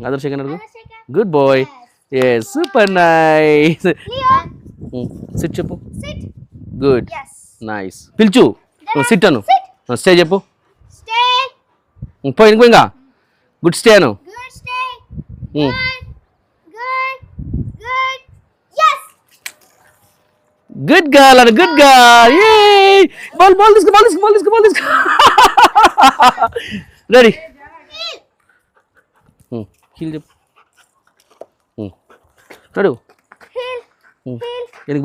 Other second అడుగు. Good boy. Yes, super nice. Sit చెప్పు. Good. Nice. పిలుచు. Sit అను. Stay చెప్పు. పోయి ఇంకా. Good stay Anu. Good girl and a good girl. Yay! Ball, let's go. Ready? Heel jump. Nadu. Engage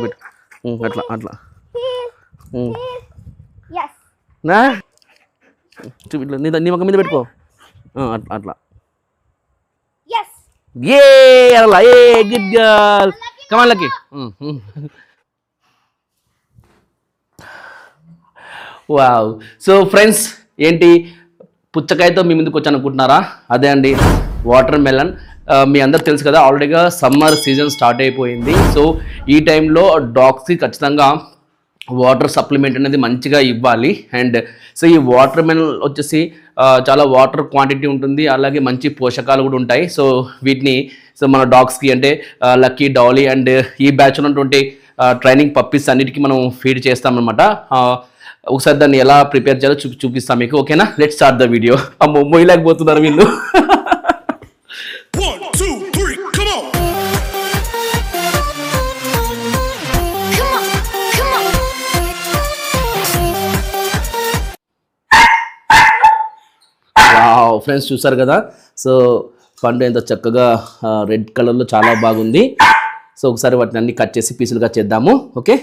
పెట్టు. అట్లా. Yes. నా? చూపిట్లా నీ మొక్క మీద పెట్టుకో. అట్లా. Yes. Yay! అలా. Yay! Good girl. Come on, Lucky. Wow. So friends, ఏంటి పుచ్చకాయతో మీ ముందుకు వచ్చి అనుకుంటున్నారా? అదే అండి, వాటర్ మెలన్. మీ అందరికి తెలుసు కదా, ఆల్రెడీగా సమ్మర్ సీజన్ స్టార్ట్ అయిపోయింది. సో ఈ టైంలో డాగ్స్కి ఖచ్చితంగా వాటర్ సప్లిమెంట్ అనేది మంచిగా ఇవ్వాలి. అండ్ సో ఈ వాటర్ మెలన్ వచ్చేసి చాలా వాటర్ క్వాంటిటీ ఉంటుంది, అలాగే మంచి పోషకాలు కూడా ఉంటాయి. సో వీటిని మన డాగ్స్కి అంటే లక్కీ, డాలీ అండ్ ఈ బ్యాచ్ ఉన్నటువంటి ట్రైనింగ్ పప్పీస్ అన్నిటికీ మనం ఫీడ్ చేస్తామన్నమాట. ఒకసారి దాన్ని ఎలా ప్రిపేర్ చేయాలో చూపిస్తాం మీకు. ఓకేనా? Let's start the video. అమ్మో, మొయ్యలేకపోతున్నారు వీళ్ళు. ఫ్రెండ్స్ చూసారు కదా, సో పండు ఎంత చక్కగా రెడ్ కలర్లో చాలా బాగుంది. సో ఒకసారి వాటిని అన్ని కట్ చేసి పీసులుగా చేద్దాము. ఓకే,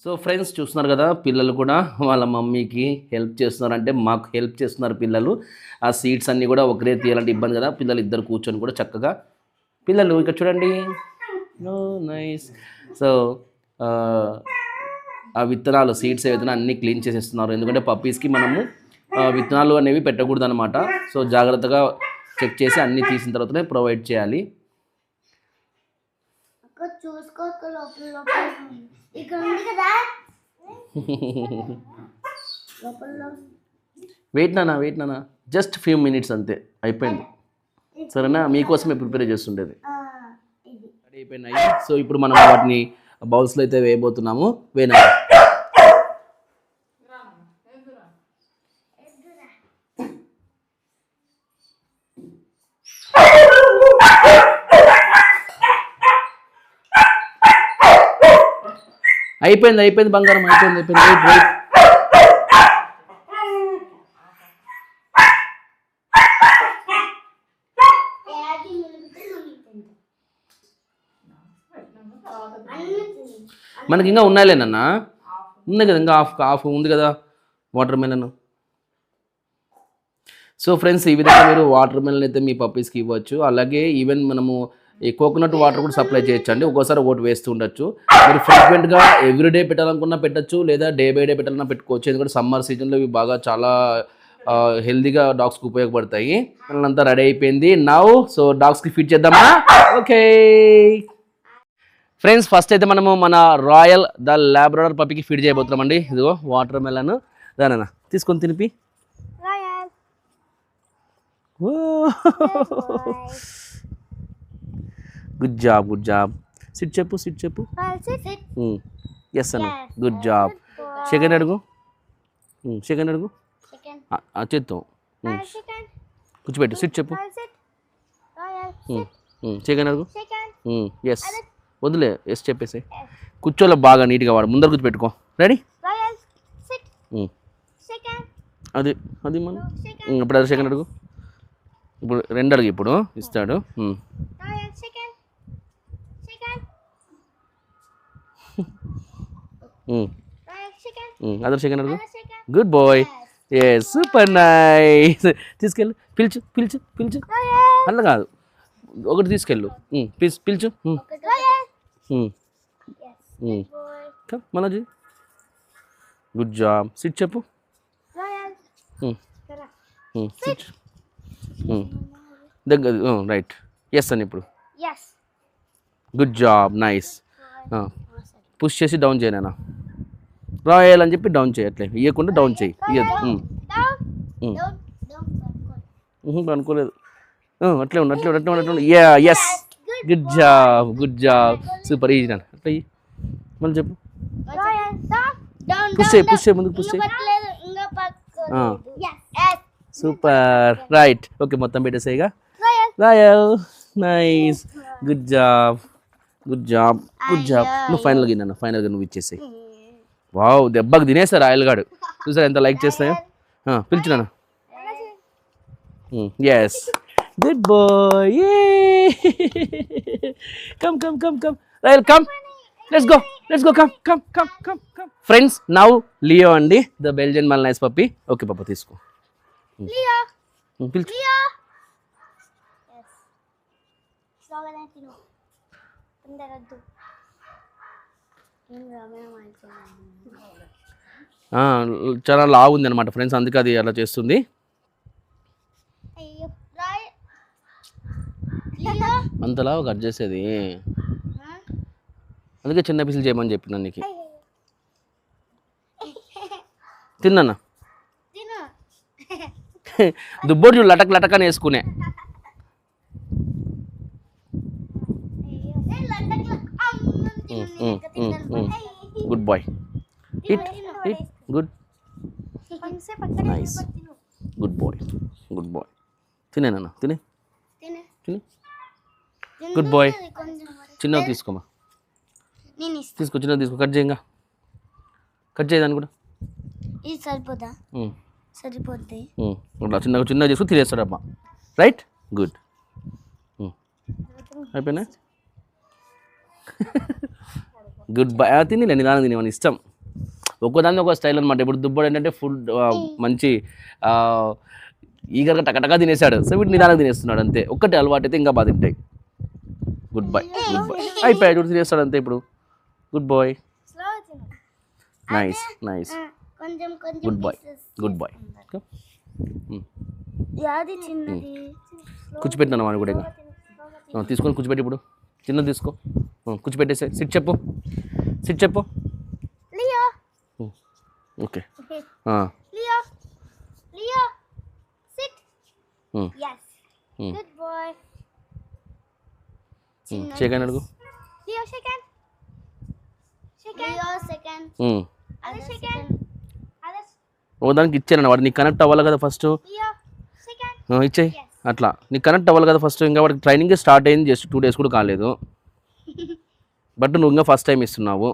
సో ఫ్రెండ్స్ చూస్తున్నారు కదా, పిల్లలు కూడా వాళ్ళ మమ్మీకి హెల్ప్ చేస్తున్నారు, అంటే మాకు హెల్ప్ చేస్తున్నారు పిల్లలు. ఆ సీడ్స్ అన్నీ కూడా ఒకరే తీయాలంటే ఇబ్బంది కదా, పిల్లలు ఇద్దరు కూర్చొని కూడా చక్కగా పిల్లలు ఇక్కడ చూడండి. నైస్. సో ఆ విత్తనాలు, సీడ్స్ ఏవైతే అన్నీ క్లీన్ చేసేస్తున్నారు, ఎందుకంటే పప్పీస్కి మనము విత్తనాలు అనేవి పెట్టకూడదు అనమాట. సో జాగ్రత్తగా చెక్ చేసి అన్నీ తీసిన తర్వాతనే ప్రొవైడ్ చేయాలి. వెయిట్ నానా, జస్ట్ ఫ్యూ మినిట్స్ అంతే, అయిపోయింది. సరేనా? మీకోసమే ప్రిపేర్ చేస్తుండేది. రెడీ అయిపోయినాయి. సో ఇప్పుడు మనం వాటిని బౌల్స్లో అయితే వేయబోతున్నాము. వేనా అయిపోయింది బంగారం, అయిపోయింది. వెయిట్ మనకి ఇంకా ఉన్నాయిలేనన్నా, ఉంది కదా, ఇంకా హాఫ్ ఉంది కదా వాటర్ మెలన్. సో ఫ్రెండ్స్, ఈ విధంగా మీరు వాటర్ మెలన్ అయితే మీ పప్పీస్కి ఇవ్వచ్చు. అలాగే ఈవెన్ మనము ఈ కోకోనట్ వాటర్ కూడా సప్లై చేయొచ్చు అండి. ఒక్కోసారి ఒకటి వేస్తూ ఉండొచ్చు. మీరు ఫ్రీక్వెంట్గా ఎవ్రీడే పెట్టాలనుకున్నా పెట్టచ్చు, లేదా డే బై డే పెట్టాలన్నా పెట్టుకోవచ్చు. ఎందుకంటే సమ్మర్ సీజన్లో ఇవి బాగా చాలా హెల్తీగా డాగ్స్కి ఉపయోగపడతాయి. అంతా రెడీ అయిపోయింది. నౌ సో డాగ్స్కి ఫీడ్ చేద్దామా? ఓకే ఫ్రెండ్స్, ఫస్ట్ అయితే మనము మన రాయల్ ద లాబ్రడార్ పప్పీకి ఫీడ్ చేయబోతున్నామండి. ఇదిగో వాటర్ మెలన్, దానన్నా తీసుకొని తినిపి. Good job. సిట్ చెప్పు. ఎస్ అన్న, గుడ్ జాబ్. సెకండ్ అడుగు. చేత్తాం కూర్చోబెట్టు. సిట్ చెప్పు. సెకండ్ అడుగు. ఎస్, వదిలే, ఎస్ చెప్పేసి కూర్చోలే, బాగా నీట్గా వాడు. ముందర కూర్చోబెట్టుకో. రెడీ? అది మనం ఇప్పుడు అది సెకండ్ అడుగు. ఇప్పుడు రెండు అడుగు, ఇప్పుడు ఇస్తాడు. అదర్ సెకండ్ అడుగు. Good boy. Yes, super nice. తీసుకెళ్ళు, పిలుచు. అట్లా కాదు, ఒకటి తీసుకెళ్ళు. పిలుచు. Manoj, good job. సిట్ చెప్పు. దగ్గర రైట్ ఎస్ అని ఇప్పుడు Yes. Good job nice push చేసి డౌన్ చేయనా రాయల్ అని చెప్పి డౌన్ చేయట్లే ఇవ్వకుండా డౌన్ చేయి Down. Mm. Down. అనుకోలేదు అట్లే ఉండు అట్లే ఉండు అట్లే ఉండు అట్లే ఉండు yeah yes good job super easy నాన్న అట్లా ఇయ్యి మళ్ళీ చెప్పు Down. పుష్ చేయి ముందుకు పుష్ చేయి ఇంకా పట్టుకోలేదు. Yes. సూపర్ రైట్ ఓకే మొత్తం పెట్టేసేయగా Royal. Royal nice good job నువ్వు ఫైనల్గా నువ్వు ఇచ్చేసేయి వావ్ దెబ్బకి తినేస్తారు రాయల్ గాడు చూసారు ఎంత లైక్ చేస్తాయో పిలిచినాను yes good boy come Royal come let's go come friends now Leo అండి the Belgian mal nice puppy okay పాప తీసుకో Leo. పిలిచి Leo. Yes. Slogan na tino. Pandarado. Yung ramen చాలా లావు ఉంది అనమాట ఫ్రెండ్స్ అందుకే అది అలా చేస్తుంది Ayo. Right. Leo. అంత లావు కట్ చేసేది అందుకే చిన్న పీసులు చేయమని చెప్పిన నీకు తిన్నా Tino. దుబ్బోడు చూడు లటక్ అని వేసుకునే good boy it good nice good boy తినేనా తినే గుడ్ బాయ్ చిన్నవి తీసుకోమా తీసుకో చిన్నది తీసుకో కట్ చేయంగా కట్ చేయదాన్ని కూడా ఇది సరిపోదా సరిపోద్ది అట్లా చిన్నగా చేసుకుని తినేస్తాడు అమ్మ రైట్ గుడ్ అయిపోయినా గుడ్ బై తిని నిదానం తినే మన ఇష్టం ఒక్కోదాన్ని ఒక స్టైల్ అనమాట ఇప్పుడు దుబ్బడు ఏంటంటే ఫుడ్ మంచి ఈగర్గా టకటగా తినేసాడు సో వీటి నిదానం తినేస్తున్నాడు అంతే ఒక్కటి అలవాటు అయితే ఇంకా బాగా తింటాయి గుడ్ బై అయిపోయాడు చూడు తినేస్తాడు అంతే ఇప్పుడు గుడ్ బాయ్ నైస్ కొంచెం గుడ్ బాయ్ యాది చిన్నది కూర్చోపెట్టినాను వాడిని కూడా ఇంకా తీసుకొని కూర్చోపెట్టి ఇప్పుడు చిన్నది తీసుకో కూర్చోపెట్టేసే సిట్ చెప్పు Leo okay Leo sit yes good boy second అడుగు Leo second Leo second other second other ఓ దానికి ఇచ్చాను వాడు నీకు కనెక్ట్ అవ్వాలి కదా ఫస్ట్ లియో సెకండ్ ఇచ్చేయి అట్లా నీకు కనెక్ట్ అవ్వాలి కదా ఫస్ట్ ఇంకా వాడికి ట్రైనింగ్ స్టార్ట్ అయింది జస్ట్ 2 days కూడా కాలేదు బట్ నువ్వు ఇంకా ఫస్ట్ టైం ఇస్తున్నావు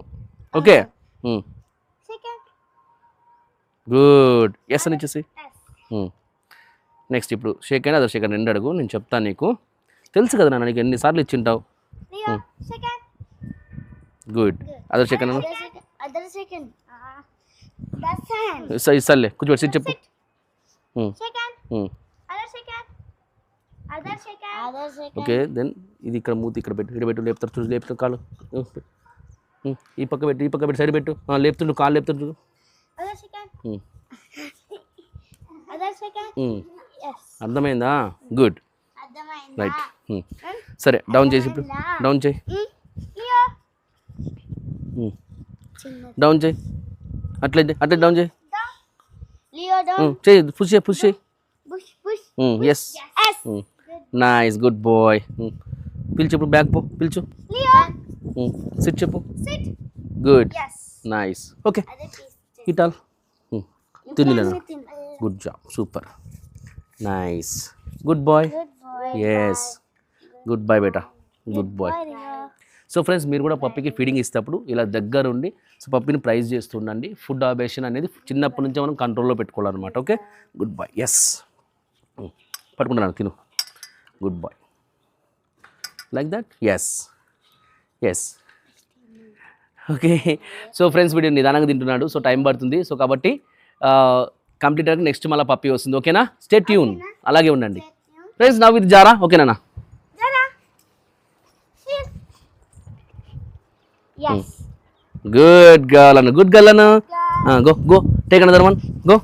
ఓకే సెకండ్ గుడ్ ఎస్ అని ఇచ్చేసి yes నెక్స్ట్ ఇప్పుడు సెకండ్ అదర్ సెకండ్ 2 అడుగు నేను చెప్తాను నీకు తెలుసు కదా నాన్న నీకు ఎన్నిసార్లు ఇచ్చింటావు Leo second good other second other second that's hand ఇస్తాలే కూర్చోబెట్టి సిట్ చెప్పు second other second okay then ఇది ఇక్కడ మూతి ఇక్కడ పెట్టు లేపుతారు చూడు లేపుతారు కాలు ఈ పక్క పెట్టు సైడ్ పెట్టు లేపుతుండు కాలు లేపుతారు చూడు అదర్ సెకండ్ yes అర్థమైందా గుడ్ అర్థమైందా రైట్ సరే డౌన్ చేసి ఇప్పుడు డౌన్ చేయి లియో డౌన్ చేయి అట్లే డౌన్ చేయి లియో డౌన్ చేయి పుష్ చేయి push yes nice good boy పిలిచి ఇప్పుడు బ్యాక్ పో పిలిచు లియో సిట్ చెప్పు sit good yes nice okay other piece ఇటాల్ తినలేను good job super nice good boy good boy yes good boy బేటా గుడ్ బాయ్ సో ఫ్రెండ్స్ మీరు కూడా పప్పికి ఫీడింగ్ ఇస్తేప్పుడు ఇలా దగ్గర ఉండి సో పప్పిని ప్రైజ్ చేస్తుండండి ఫుడ్ అబేషన్ అనేది చిన్నప్పటి నుంచి మనం కంట్రోల్లో పెట్టుకోవాలన్నమాట ఓకే గుడ్ బాయ్ ఎస్ పట్టుకుంటున్నాను తిను good boy like that yes okay so friends video నిదానంగా తింటున్నాడు సో టైం పడుతుంది సో కాబట్టి కంప్లీట్ అయ్యాక నెక్స్ట్ మళ్ళీ పప్పి వస్తుంది ఓకేనా స్టే ట్యూన్ అలాగే ఉండండి ఫ్రెండ్స్ నా విత్ జారా ఓకేనా yes గుడ్ గర్ల్ అన్న go take another one go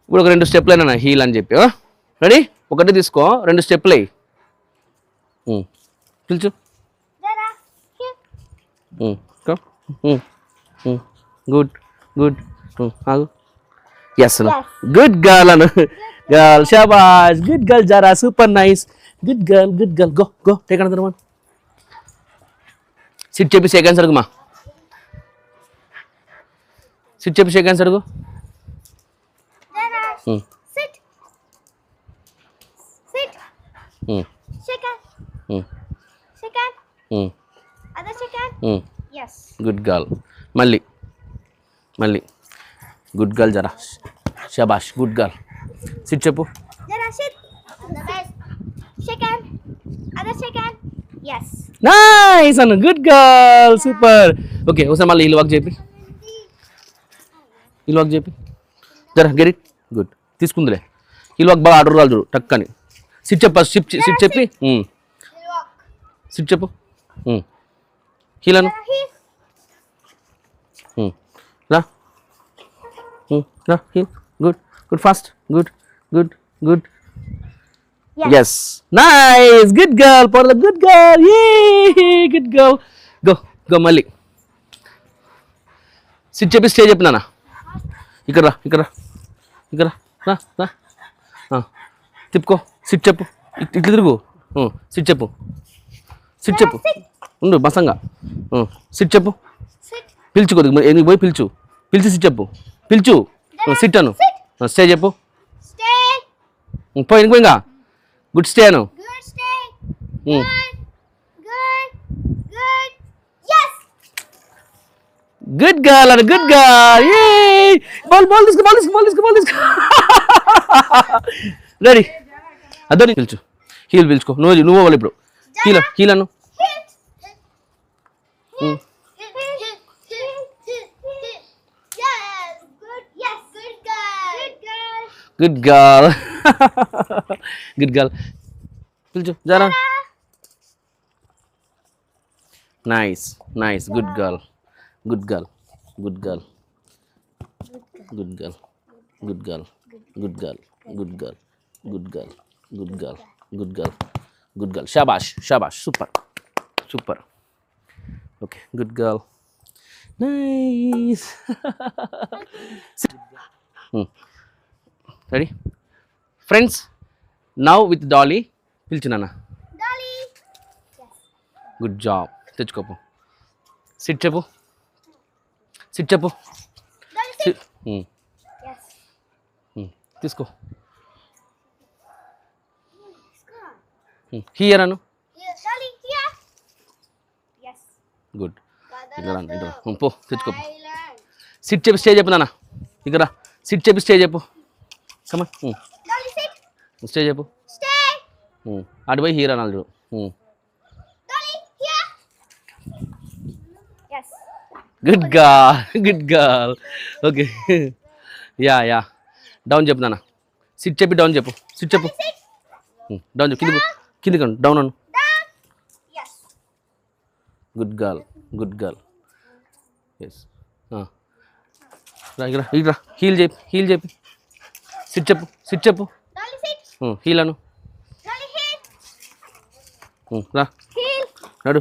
ఇప్పుడు ఒక 2 స్టెప్లు అయినా హీల్ అని చెప్పి రెడీ ఒకటి తీసుకో 2 స్టెప్లు అయ్యి పిలుచు Dada. Here. గుడ్ గుడ్ ఆగు ఎస్ Yes. గుడ్ గర్ల్ అను గర్ల్ షాబాష్ గుడ్ గర్ల్ జరా super nice good girl go go take another one SIT చెప్పి సెకండ్స్ అడుగుమా సిట్ చెప్పి సెకండ్స్ అడుగు Dada. Sit. Sit. Shake hand. Shake hand. Other shake hand. Yes. Good girl మళ్ళీ good girl జరా షాబాష్ good girl SIT చెప్పు Dada, sit. The best. Shake hand. Other shake hand. Yes. Nice అను good girl super okay ఒకసారి మళ్ళీ heel walk చెప్పి జరా get it good తీసుకుందిలే heel walk బాగా ఆర్డర్ రాదు టక్కని సిట్ చెప్ప సిట్ చెప్పి Walk. సిట్ చెప్పు హీల్ అను Here. రా రా heel good fast good Yes. Yes nice good girl for the good girl a good girl go మళ్ళీ సిట్ చెప్పి స్టే చెప్పు నాన్న ఇక్కడ రా తిప్పుకో సిట్ చెప్పు ఇట్లా తిరుగు సిట్ చెప్పు ఉండు బసంగా సిట్ చెప్పు Sit. పిలుచు కొద్దిగా ఎందుకు పోయి పిలిచి సిట్ చెప్పు సిట్ అను స్టే చెప్పు Stay. పోయి ఇంకా గుడ్ స్టే అను Good stay. Good. Yes. Good girl అను గుడ్ గర్ల్ ఏ బాల్ తీసుకో రెడీ అద్దరి పిలుచు హీల్ పిలుచుకో నువ్వు వాళ్ళు ఇప్పుడు హీల్ అను Yes. Good. Yes. Good girl. Good girl పిలుచు జరా నైస్ గుడ్ గర్ల్ షాబాష్ super okay good girl nice ready friends now with Dolly పిలిచు నాన్న Dolly. గుడ్ జాబ్ తెచ్చుకోపు సిట్ చెప్పు Dolly, sit. Yes. తీసుకో హియర్ అను Here. Dolly, here. Yes. Good ఇక్కడ పో తెచ్చుకోపు Silent. సిట్ చెప్పి స్టే చెప్పు నాన్న ఇక్కడ సిట్ చెప్పి స్టే చెప్పు కమా Dolly, sit. స్టే చెప్పు Stay. అటు పోయి హీరో అనాలి చూడు Dolly, here. Yes. Good girl okay yeah down చెప్పు నాన్న సిట్ చెప్పి డౌన్ చెప్పు డౌన్ చెప్పు కింది డౌన్ అను Down. Yes. Good girl yes ఇక్కడ హీల్ చెప్పి సిట్ చెప్పు Dolly, sit. హీల్ అను Dolly, here. రా Heel. నడు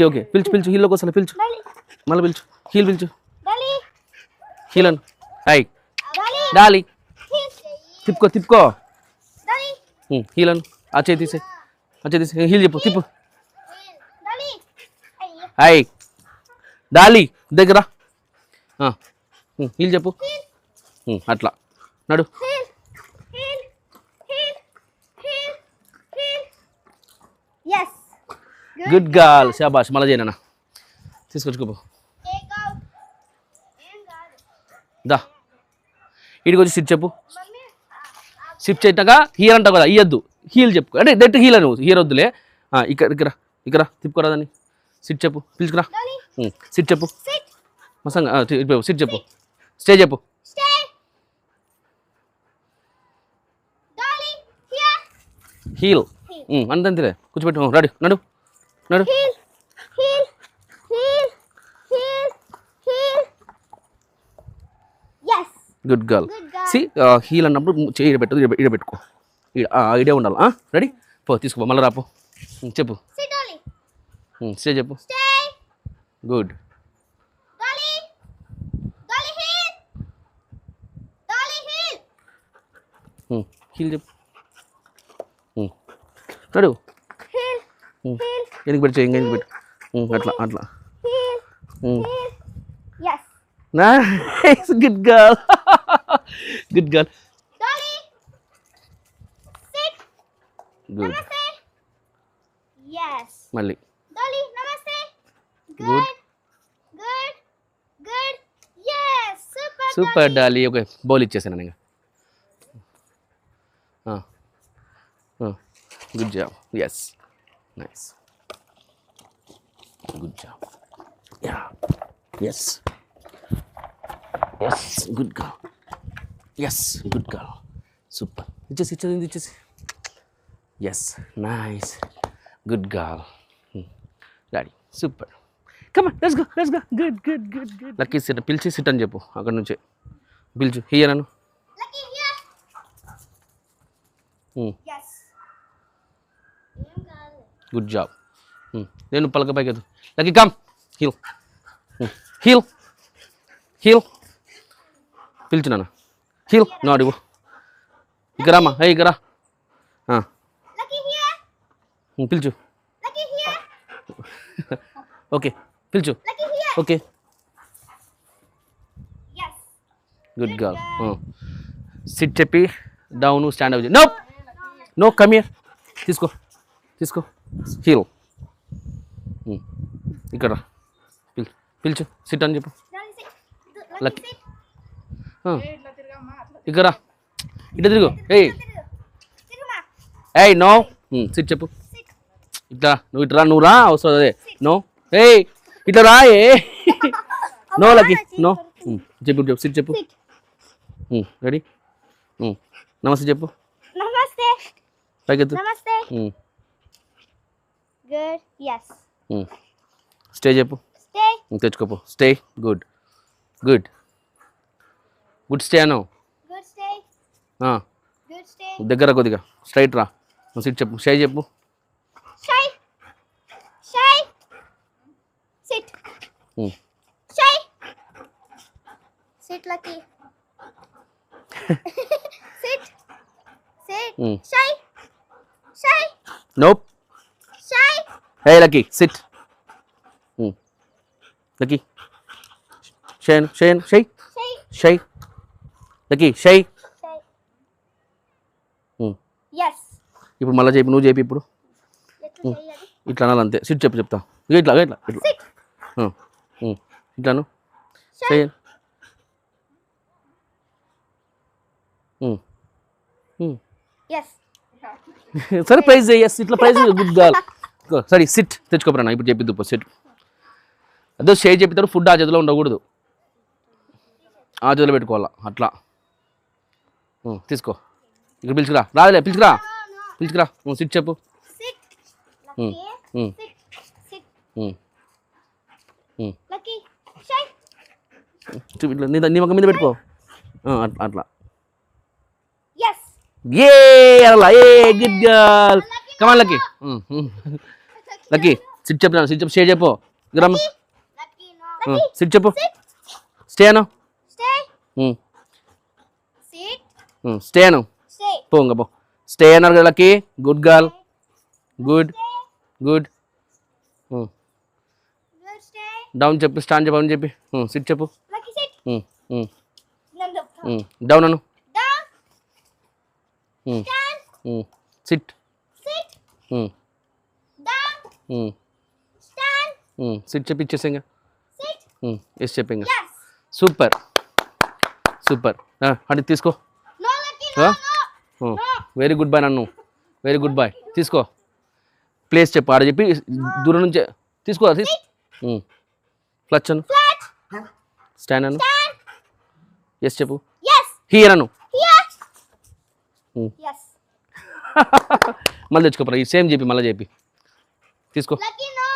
ఓకే పిలుచు హీల్లోకి వస్తా పిలుచు Dolly. మళ్ళీ హీల్ పిలుచు Dolly. హీల్ అను హై Dolly. Dolly Heel. తిప్పుకో Dolly. హీల్ అను ఆ చేతి తీసే హీల్ చెప్పు తిప్పు Heel. Dolly. Ayyo. Hi Dolly దగ్గర హీల్ చెప్పు అట్లా నడు Heel. Heel. Heel. Heel. Heel. Yes. Good girl షాబాష్ మళ్ళీ చేయనా తీసుకొచ్చుకోపో Take out. Em kaadu. దా ఇడికి వచ్చి సిట్ చెప్పు Mummy. సిప్ చేయటాక హీర్ అంటావు కదా ఇయ్యద్దు హీల్ చెప్పు అంటే డైరెక్ట్ హీల్ నువ్వు హీర్ వద్దులే ఇక్కడ తిప్పుకోరా దాన్ని సిట్ చెప్పు పిలుచుకురా Dolly. సిట్ చెప్పు Sit. మసంగా సిట్ చెప్పు స్టే చెప్పు Stay. Dolly. Here. హీల్ అంతే కూర్చోబెట్టు రెడీ నడు Heel. Heel. Heel. Heel. Heel. Yes. Good girl Good girl. సి హీల్ అన్నప్పుడు చేయి పెట్టదు, ఈడ పెట్టుకో. ఐడియా ఉండాలి. రెడీ? పో తీసుకో, మళ్ళీ రాపో. చెప్పు. Sit, Dolly. స్టే చెప్పు. Stay. Good. Dolly. Dolly, heel. Dolly, heel. Heel చెప్పు. నడు. Heel. Heel. ఎందుకు పెట్టు, ఎందుకు పెట్టు. అట్లా. Heel. Heel. Yes. Nice. Good girl. Good girl. Dolly. Sit. Good. Namaste. Yes. మళ్ళీ. Dolly, namaste. Good. Good. Good. Yes. Super. Super Dolly. Okay, bowl ఇచ్చేసాను ఇంకా. Good job. Yes, nice. Good job. Yeah, yes, good girl. Yes, good girl. Super. ఇచ్చేసి. Yes, nice. Good girl. Daddy super. Come on, let's go. Good. Lucky sit. పిలిచి sit అని చెప్పు. అక్కడ నుంచే పిలిచు. Here అను. Lucky here. Yes. గుడ్ జాబ్. నేను పలక పైకి ఎత్తు. Lucky come. హీల్. పిలిచు నాన్న. హీల్. నాడు ఇవ్వు. ఇక్కడ అమ్మా. ఇక్కడ Lucky here. పిలిచు. Lucky here. ఓకే, పిలిచు. Lucky here. Okay, Yes. Good girl. Sit చెప్పి down, stand up. No come here. తీసుకో. హీల్. ఇక్కడ పిలిచు. సిట్ అని చెప్పు. Dolly, sit. Lucky. Lucky, sit. ఇక్కడ ఇటు తిరుగు. Tiruma. నో. సిట్ చెప్పు. Sit. ఇట్లా నువ్వు రా అవసరం. అదే నో. ఇట్లా రా. No Lucky, no. చెప్పు. సిట్ చెప్పు. Sit. రెడీ? నమస్తే చెప్పు. Namaste. పైకెత్తు. Namaste. Good. Yes. స్టే చెప్పు. Stay. తెచ్చుకోపో. స్టే. గుడ్ స్టే అను. Good stay. Good stay. దగ్గర కొద్దిగా స్ట్రైట్ రా. సిట్ చెప్పు. స్టే చెప్పు. Shy. Sit. Shy. Sit, Lucky. Sit. Shy. నోప్. Shy. Lucky SIT. Lucky shy. Lucky shy. Shy. Yes. ఇప్పుడు మళ్ళీ చెప్పి. నువ్వు చెప్పి ఇప్పుడు. Let's say it. ఇట్లా అనాలి అంతే. సిట్ చెప్తా. ఇట్లా Sit. ఇట్లాను. Shy. Yes. సరే ప్రైజ్ ఎస్. ఇట్లా ప్రైజ్. Good girl. సరే సిట్ తెచ్చుకోపరా. ఇప్పుడు చెప్పిద్దు. సిట్. అదే షే చెప్పిస్తారు. ఫుడ్ ఆ చేతిలో ఉండకూడదు, ఆ చేతిలో పెట్టుకోవాలా. అట్లా తీసుకో. ఇక్కడ పిలుచుకురా. రాదులే, పిలుచుకురా. సిట్ చెప్పు. Sit. Lucky. Sit. Lucky. Shy. ఇట్లా నీ మొక్క మీద పెట్టుకో. అట్లా. Yes. అలా. Good girl. Come on Lucky. Lucky sit చెప్తాను. సిట్ చెప్పు. స్టే చెప్పు. గ్రామ. Lucky, no. సిట్ చెప్పు. స్టే అను. Stay. Sit. స్టే అను. Stay. పో ఇంకా పో. స్టే అన్నారు కదా Lucky. Good girl. Good. Good stay. Down చెప్పు. స్టాండ్ చెప్పు అని చెప్పి. సిట్ చెప్పు. Lucky, sit. Nando. డౌన్ అను. Down. Stand. Sit. Sit. Down. Stand. Sit చెప్పి ఇచ్చేసి ఇంకా. Sit. ఎస్ చెప్పి ఇంకా. Yes. సూపర్. అది తీసుకో. No, Lucky, no. Very good boy. నన్ను వెరీ గుడ్ బాయ్. తీసుకో. ప్లేస్ చెప్పు. ఆడ చెప్పి దూరం నుంచే తీసుకో. ఫ్లచ్ అను. Flat. స్టాండ్ అను. Stand. ఎస్ చెప్పు. Yes. హియర్ అను. Here. Yes. మళ్ళీ తెచ్చుకోపరా. ఈ సేమ్ చెప్పి మళ్ళీ చెప్పి తీసుకో. Lucky, no.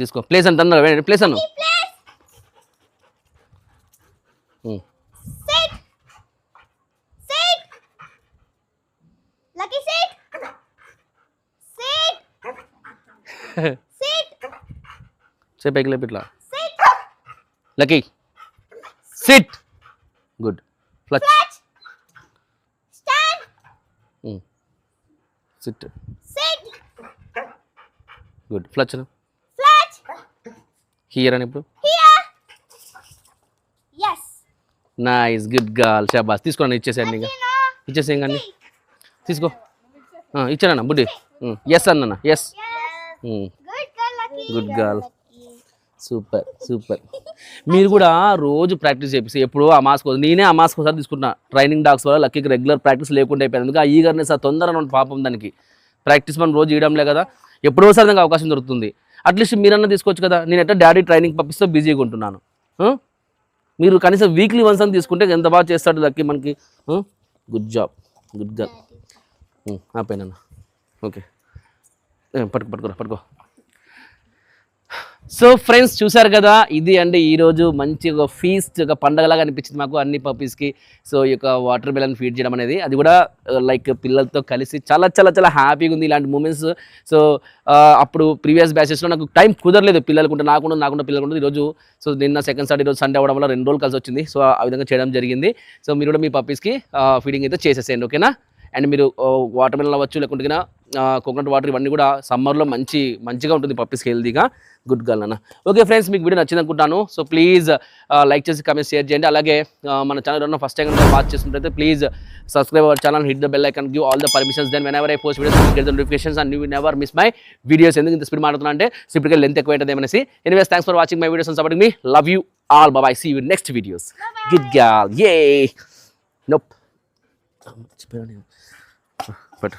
తీసుకో. ప్లేస్ అని తొందరగా. ప్లేస్ అను. Place. Sit. Sit. చెప్పి పైకి లేపి ఇట్లా Sit. Lucky sit good flat Flat. Stand. Sit Sit. Good flat Flat. Here అని ఇప్పుడు Here. Yes. Nice good girl షాబాస్ తీసుకోండి ఇచ్చేసేయండి ఇంకా Tina. ఇచ్చేసేయం కానీ తీసుకో ఇచ్చానన్న బుడ్డి ఎస్ అన్న yes Yes. Good girl, Lucky. Good girl super మీరు కూడా రోజు ప్రాక్టీస్ చేపిస్తే ఎప్పుడో ఆ మాస్క్ నేనే ఆ మాస్క్ ఒకసారి తీసుకుంటున్నా ట్రైనింగ్ డాగ్స్ వల్ల లక్కీకి రెగ్యులర్ ప్రాక్టీస్ లేకుండా అయిపోయింది అందుకే ఆ ఈగర్నెస్ ఆ తొందరగా ఉన్న పాపం దానికి ప్రాక్టీస్ మనం రోజు చేయడంలే కదా ఎప్పుడోసారి దానికి అవకాశం దొరుకుతుంది అట్లీస్ట్ మీరన్నా తీసుకోవచ్చు కదా నేను ఎట్లా డాడీ ట్రైనింగ్ పంపిస్తే బిజీగా ఉంటున్నాను మీరు కనీసం వీక్లీ వన్స్ అని తీసుకుంటే ఎంత బాగా చేస్తాడు లక్కీ మనకి గుడ్ జాబ్ గుడ్ గర్ల్ ఆపేనా ఓకే పట్టుకో సో ఫ్రెండ్స్ చూసారు కదా ఇది అండి ఈరోజు మంచి ఒక ఫీస్ట్ ఒక పండగలాగా అనిపించింది మాకు అన్ని పప్పీస్కి సో ఈ యొక్క వాటర్ మెలన్ ఫీడ్ చేయడం అనేది అది కూడా లైక్ పిల్లలతో కలిసి చాలా చాలా చాలా హ్యాపీగా ఉంది ఇలాంటి మూమెంట్స్ సో అప్పుడు ప్రీవియస్ బ్యాచెస్లో నాకు టైం కుదరలేదు పిల్లలకుంటే నాకుండా పిల్లలకుంటే ఈరోజు సో నిన్న సెకండ్ సాటర్డే ఈరోజు సండే అవ్వడం వల్ల 2 రోజులు కలిసి వచ్చింది సో ఆ విధంగా చేయడం జరిగింది సో మీరు కూడా మీ పప్పీస్కి ఫీడింగ్ అయితే చేసేసేయండి ఓకేనా అండ్ మీరు వాటర్ మెలన్ అవ్వచ్చు లేకుంటే కోకోనట్ వాటర్ ఇవన్నీ కూడా సమ్మర్లో మంచిగా ఉంటుంది పప్పీస్కి హెల్తీగా గుడ్ గర్ల్ అన్న ఓకే ఫ్రెండ్స్ మీకు వీడియో నచ్చింది అనుకుంటాను సో ప్లీజ్ లైక్ చేసి కమెంట్ షేర్ చేయండి అలాగే మన ఛానల్ ఉన్న ఫస్ట్ టైం వాచ్ చేస్తుంటే please subscribe our channel hit the bell icon give all the permissions then whenever I post videos get the notifications and you never miss my videos ఎందుకు ఇంత speed మాట్లాడుతున్నా అంటే సింపుల్గా length ఎక్కువ అవుతుంది అనేసి anyways thanks for watching my videos and supporting మీ love you all bye see you next videos good girl yeah nope but